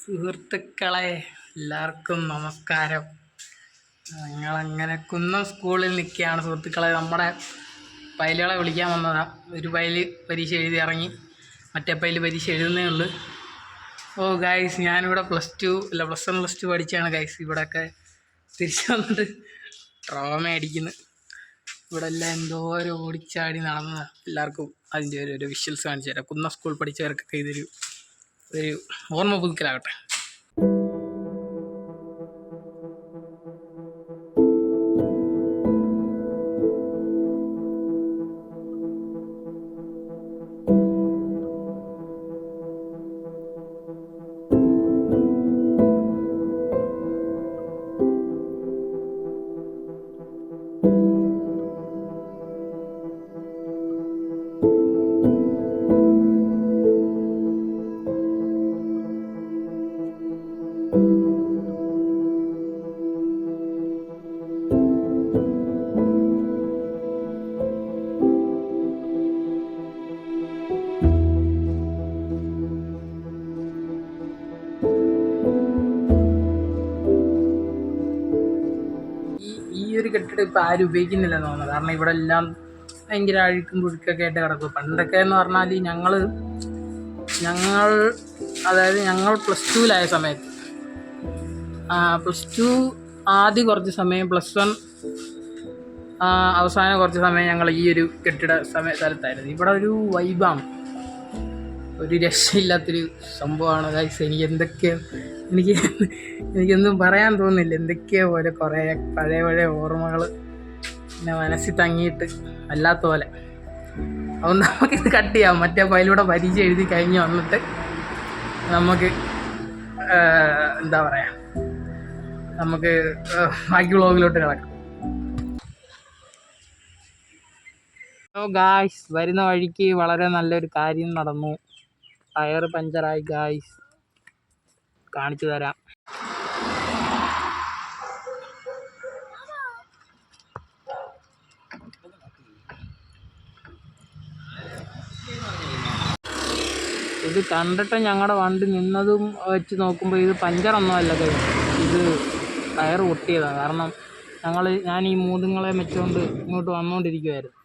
സുഹൃത്തുക്കളെ എല്ലാവർക്കും നമസ്കാരം. ഞങ്ങളങ്ങനെ കുന്നം സ്കൂളിൽ നിൽക്കുകയാണ് സുഹൃത്തുക്കളെ. നമ്മുടെ പൈലുകളെ വിളിക്കാൻ വന്നതാണ്. ഒരു പൈല് പരീക്ഷ എഴുതി ഇറങ്ങി, മറ്റേ പൈല് പരീക്ഷ എഴുതുന്നേ ഉള്ളൂ. ഓ ഗൈസ്, ഞാനിവിടെ +1 പഠിച്ചാണ് ഗൈസ്. ഇവിടെയൊക്കെ തിരിച്ചു വന്നിട്ട് ട്രോമ അടിക്കുന്നു. ഇവിടെ എല്ലാം എന്തോരം ഓടിച്ചാടി നടന്നതാണ്. എല്ലാവർക്കും അതിൻ്റെ ഒരു വിഷ്വൽസ് കാണിച്ചു തരാം. കുന്നം സ്കൂൾ പഠിച്ചവർക്കൊക്കെ ഒരു ഓർമ്മ പുതുക്കലാകട്ടെ. ഈ ഒരു കെട്ടിടം ഇപ്പോൾ ആരും ഉപയോഗിക്കുന്നില്ലെന്ന് തോന്നുന്നത്. കാരണം ഇവിടെ എല്ലാം ഭയങ്കര അഴുക്കും പുഴുക്കൊക്കെ ആയിട്ട് കിടക്കും. പണ്ടൊക്കെ എന്ന് പറഞ്ഞാൽ ഞങ്ങൾ +2 സമയത്ത്, +2 ആദ്യ കുറച്ച് സമയം, +1 അവസാനം കുറച്ച് സമയം ഞങ്ങൾ ഈ ഒരു സ്ഥലത്തായിരുന്നു. ഇവിടെ ഒരു വൈബാണ്, ഒരു രക്ഷയില്ലാത്തൊരു സംഭവമാണ് ഗൈസ്. എനിക്കൊന്നും പറയാൻ തോന്നുന്നില്ല. എന്തൊക്കെയോ പോലെ കുറേ പഴയ ഓർമ്മകൾ പിന്നെ മനസ്സിൽ തങ്ങിയിട്ട് അല്ലാത്ത പോലെ. അതുകൊണ്ട് നമുക്കിത് കട്ട് ചെയ്യാം. മറ്റേ ഫയലിലൂടെ പരീക്ഷ എഴുതി കഴിഞ്ഞ് വന്നിട്ട് നമുക്ക് എന്താ പറയുക, നമുക്ക് ബാക്കി വ്ളോഗിലോട്ട് കിടക്കാം. ഹലോ ഗായ്സ്, വരുന്ന വഴിക്ക് വളരെ നല്ലൊരു കാര്യം നടന്നു. ടയർ പഞ്ചറായി ഗായ്സ്, കാണിച്ചു തരാം. ഇത് കണ്ടിട്ട് ഞങ്ങളുടെ വണ്ടി നിന്നതും വെച്ച് നോക്കുമ്പോൾ ഇത് പഞ്ചറൊന്നും അല്ല ഗൈസ്, ഇത് ടയർ പൊട്ടിയതാണ്. കാരണം ഞാൻ ഈ മൂതുങ്ങളെ വെച്ചുകൊണ്ട് ഇങ്ങോട്ട് വന്നുകൊണ്ടിരിക്കുമായിരുന്നു.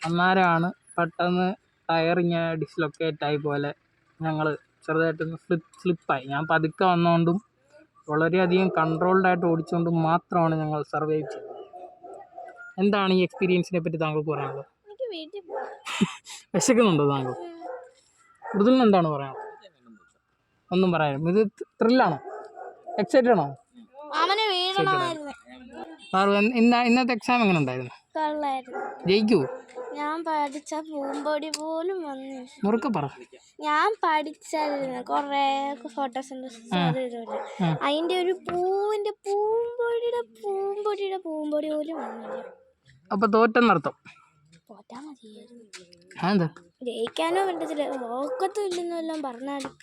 അന്നേരമാണ് പെട്ടെന്ന് ടയർ ഇങ്ങനെ ഡിസ്ലൊക്കേറ്റായി പോലെ ഞങ്ങൾ ചെറുതായിട്ടൊന്ന് സ്ലിപ്പായി. ഞാൻ പതുക്കെ വന്നുകൊണ്ടും വളരെയധികം കൺട്രോൾഡായിട്ട് ഓടിച്ചുകൊണ്ടും മാത്രമാണ് ഞങ്ങൾ സർവൈവ് ചെയ്തത്. എന്താണ് ഈ എക്സ്പീരിയൻസിനെ പറ്റി താങ്കൾക്ക് പറയാനുള്ളത്? വിശക്കുന്നുണ്ടോ താങ്കൾ? മൃദുലിന് എന്താണ് പറയാനുള്ളത്? ഒന്നും പറയാനും. ഇത് ത്രില്ലാണോ? എക്സൈറ്റഡ് ആണോ? ഇന്നത്തെ എക്സാം എങ്ങനെ ഉണ്ടായിരുന്നു? ജയിക്കൂ? ഞാൻ പഠിച്ച പൂമ്പൊടി പോലും വന്നു. മുറുക്കെ പറ. ഞാൻ പഠിച്ചായിരുന്നു കൊറേ ഫോട്ടോസ് അതിന്റെ ഒരു പൂമ്പൊടിയുടെ പൂമ്പൊടി പോലും വന്നില്ല. അപ്പൊ തോറ്റെന്നർത്ഥം. തോറ്റാ മതിയായിരുന്നു. ജയിക്കാനോ പറ്റത്തില്ല, ഓക്കത്തും ഇല്ലെന്നെല്ലാം പറഞ്ഞാലും.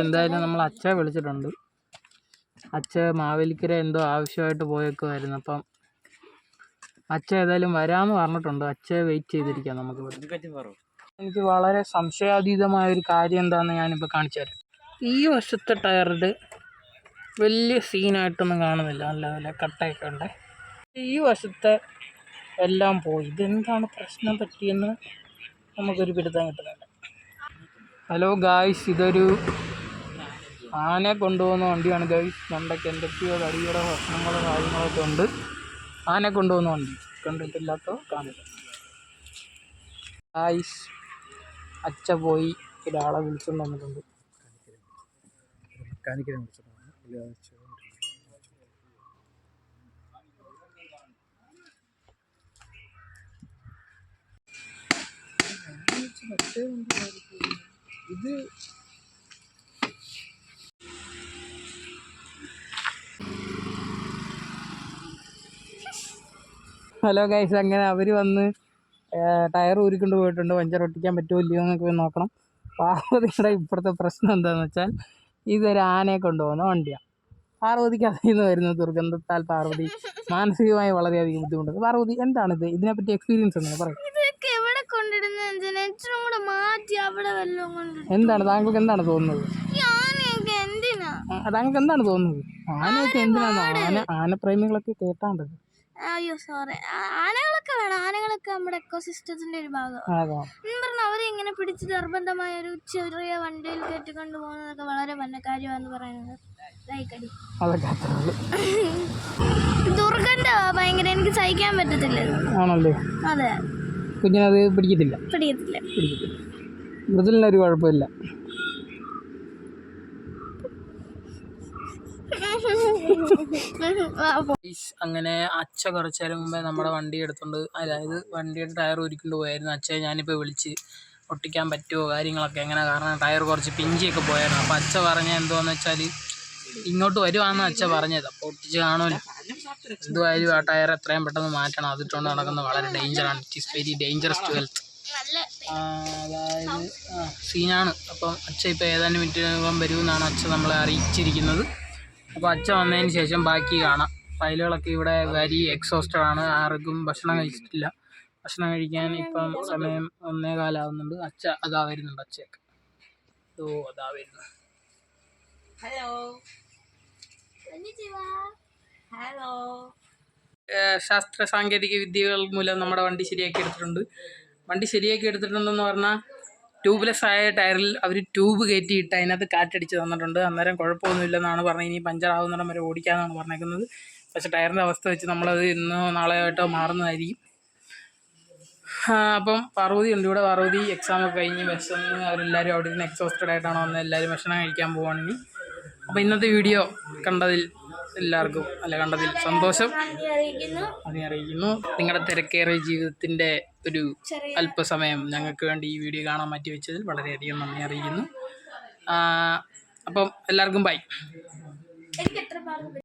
എന്തായാലും നമ്മൾ അച്ഛയെ വിളിച്ചിട്ടുണ്ട്. അച്ഛ മാവേലിക്കര എന്തോ ആവശ്യമായിട്ട് പോയേക്കുമായിരുന്നു. അപ്പം അച്ഛ ഏതായാലും വരാമെന്ന് പറഞ്ഞിട്ടുണ്ട്. അച്ഛയെ വെയിറ്റ് ചെയ്തിരിക്കാം നമുക്ക്. എനിക്ക് വളരെ സംശയാതീതമായൊരു കാര്യം എന്താണെന്ന് ഞാനിപ്പോൾ കാണിച്ചു തരാം. ഈ വശത്തെ ടയറിൽ വലിയ സീനായിട്ടൊന്നും കാണുന്നില്ല, നല്ല കട്ടയൊക്കെ ഉണ്ട്. ഈ വശത്തെ എല്ലാം പോയി. ഇതെന്താണ് പ്രശ്നം പറ്റിയെന്ന് നമുക്കൊരു പിടുത്തം കിട്ടുന്നുണ്ട്. ഹലോ ഗായ്സ്, ഇതൊരു ആനയെ കൊണ്ടുപോകുന്ന വണ്ടിയാണ് ഗായ്സ്. മണ്ടയ്ക്ക് എന്തൊക്കെയോ തടിയുടെ ഭക്ഷണങ്ങളും കാര്യങ്ങളൊക്കെ ഉണ്ട്. ആനയെ കൊണ്ടുപോകുന്ന വണ്ടി കണ്ടിട്ടില്ലാത്തോ കാണില്ല ഗായ്സ്. അച്ഛ പോയി ഒരാളെ വിളിച്ചുകൊണ്ട് വന്നിട്ടുണ്ട്. ഇത് ഹലോ ഗൈസ്, അങ്ങനെ അവർ വന്ന് ടയർ ഊരിക്കൊണ്ട് പോയിട്ടുണ്ട്. പഞ്ചർ ഒട്ടിക്കാൻ പറ്റുമോ ഇല്ലയോ എന്നൊക്കെ നോക്കണം. പാർവതിയുടെ ഇപ്പോഴത്തെ പ്രശ്നം എന്താണെന്ന് വെച്ചാൽ, ഇതൊരു ആനയെ കൊണ്ടുപോകുന്ന വണ്ടിയാണ്. പാർവതിക്ക് അതിൽ നിന്ന് വരുന്ന ദുർഗന്ധത്താൽ പാർവതി മാനസികമായി വളരെയധികം ബുദ്ധിമുട്ടുണ്ട്. പാർവതി, എന്താണിത്? ഇതിനെപ്പറ്റി എക്സ്പീരിയൻസ് ഉണ്ടെന്ന് പറയും. കൊണ്ടിടുന്ന എന്തിനാ ഇച്ചിരി കൂടെ മാറ്റി അവിടെ വല്ലതും കൊണ്ടിടും. എന്താണ് താങ്കൾക്ക് എന്താണ് തോന്നുന്നത്? ഈ ആനയൊക്കെ എന്തിനാ? താങ്കൾക്ക് എന്താണ് തോന്നുന്നത്? ആനയൊക്കെ എന്തിനാണ്? ആനപ്രേമികളൊക്കെ കേട്ടാണ്ട്. അയ്യോ സോറി, ആനകളൊക്കെ വേണം. ആനകളൊക്കെ നമ്മുടെ എക്കോസിസ്റ്റത്തിന്റെ ഒരു ഭാഗമാണ്. പറഞ്ഞാൽ അവരെ ഇങ്ങനെ പിടിച്ച് നിർബന്ധമായ ഒരു ചെറിയ വണ്ടിയിൽ കെട്ടിക്കൊണ്ട് പോകുന്നതൊക്കെ വളരെ വന്ന കാര്യമാണെന്ന് പറയുന്നത്. ദുർഗന്ധ ഭയങ്കര, എനിക്ക് സഹിക്കാൻ പറ്റത്തില്ല. ആണല്ലേ? അതെ. കുഞ്ഞിനത് പിടിക്കത്തില്ല. മൃദുലിനൊരു കുഴപ്പമില്ല. അങ്ങനെ അച്ഛ കുറച്ചു നേരം മുമ്പേ നമ്മുടെ വണ്ടി എടുത്തോണ്ട്, അതായത് വണ്ടിയുടെ ടയർ ഉരുക്കൊണ്ട് പോയായിരുന്നു. അച്ഛയെ ഞാനിപ്പോൾ വിളിച്ച് ഒട്ടിക്കാൻ പറ്റുമോ കാര്യങ്ങളൊക്കെ എങ്ങനെ, കാരണം ടയർ കുറച്ച് പിഞ്ചിയൊക്കെ പോയായിരുന്നു. അപ്പോൾ അച്ഛ പറഞ്ഞ എന്തുവാന്ന് വെച്ചാൽ ഇങ്ങോട്ട് വരുവാണെന്ന് അച്ഛ പറഞ്ഞത്. അപ്പോൾ ഒട്ടിച്ച് കാണുമല്ലോ. എന്തുവായാലും ആ ടയർ എത്രയും പെട്ടെന്ന് മാറ്റണം. അതിട്ടുകൊണ്ട് നടക്കുന്നത് വളരെ ഡേഞ്ചറാണ്. It is very dangerous to health. അതായത് സീനാണ്. അപ്പം അച്ഛ ഇപ്പോൾ ഏതാനും മിനിറ്റിനകം വരുമെന്നാണ് അച്ഛ നമ്മളെ അറിയിച്ചിരിക്കുന്നത്. അപ്പോൾ അച്ഛ വന്നതിന് ശേഷം ബാക്കി കാണാം. ഫയലുകളൊക്കെ ഇവിടെ വരി എക്സോസ്റ്റഡ് ആണ്. ആർക്കും ഭക്ഷണം കഴിച്ചിട്ടില്ല. ഭക്ഷണം കഴിക്കാൻ ഇപ്പം സമയം 1:15 ആവുന്നുണ്ട്. അച്ഛ അതാ വരുന്നുണ്ട്. അച്ഛയൊക്കെ അതാ വരുന്നു. ഹലോ. ശാസ്ത്ര സാങ്കേതിക വിദ്യകൾ മൂലം നമ്മുടെ വണ്ടി ശരിയാക്കി എടുത്തിട്ടുണ്ടെന്ന് പറഞ്ഞാൽ ട്യൂബ്ലെസ് ആയ ടയറിൽ അവർ ട്യൂബ് കയറ്റിയിട്ട് അതിനകത്ത് കാറ്റടിച്ച് തന്നിട്ടുണ്ട്. അന്നേരം കുഴപ്പമൊന്നുമില്ലെന്നാണ് പറഞ്ഞത്. ഇനി പഞ്ചറാവുന്നിടം വരെ ഓടിക്കാമെന്നാണ് പറഞ്ഞേക്കുന്നത്. പക്ഷേ ടയറിൻ്റെ അവസ്ഥ വെച്ച് നമ്മളത് ഇന്നോ നാളെയായിട്ടോ മാറുന്നതായിരിക്കും. അപ്പം പാർവതി ഉണ്ട് ഇവിടെ. പാർവതി എക്സാമൊക്കെ കഴിഞ്ഞ് വിശന്ന് അവരെല്ലാവരും അവിടെ നിന്ന് എക്സോസ്റ്റഡ് ആയിട്ടാണ് വന്നത്. എല്ലാവരും ഭക്ഷണം കഴിക്കാൻ പോവുകയാണെങ്കിൽ. അപ്പോൾ ഇന്നത്തെ വീഡിയോ കണ്ടതിൽ സന്തോഷം അറിയിക്കുന്നു. നിങ്ങളുടെ തിരക്കേറിയ ജീവിതത്തിൻ്റെ ഒരു അല്പസമയം ഞങ്ങൾക്ക് വേണ്ടി ഈ വീഡിയോ കാണാൻ മാറ്റിവെച്ചതിൽ വളരെയധികം നന്ദി അറിയിക്കുന്നു. അപ്പം എല്ലാവർക്കും ബൈ.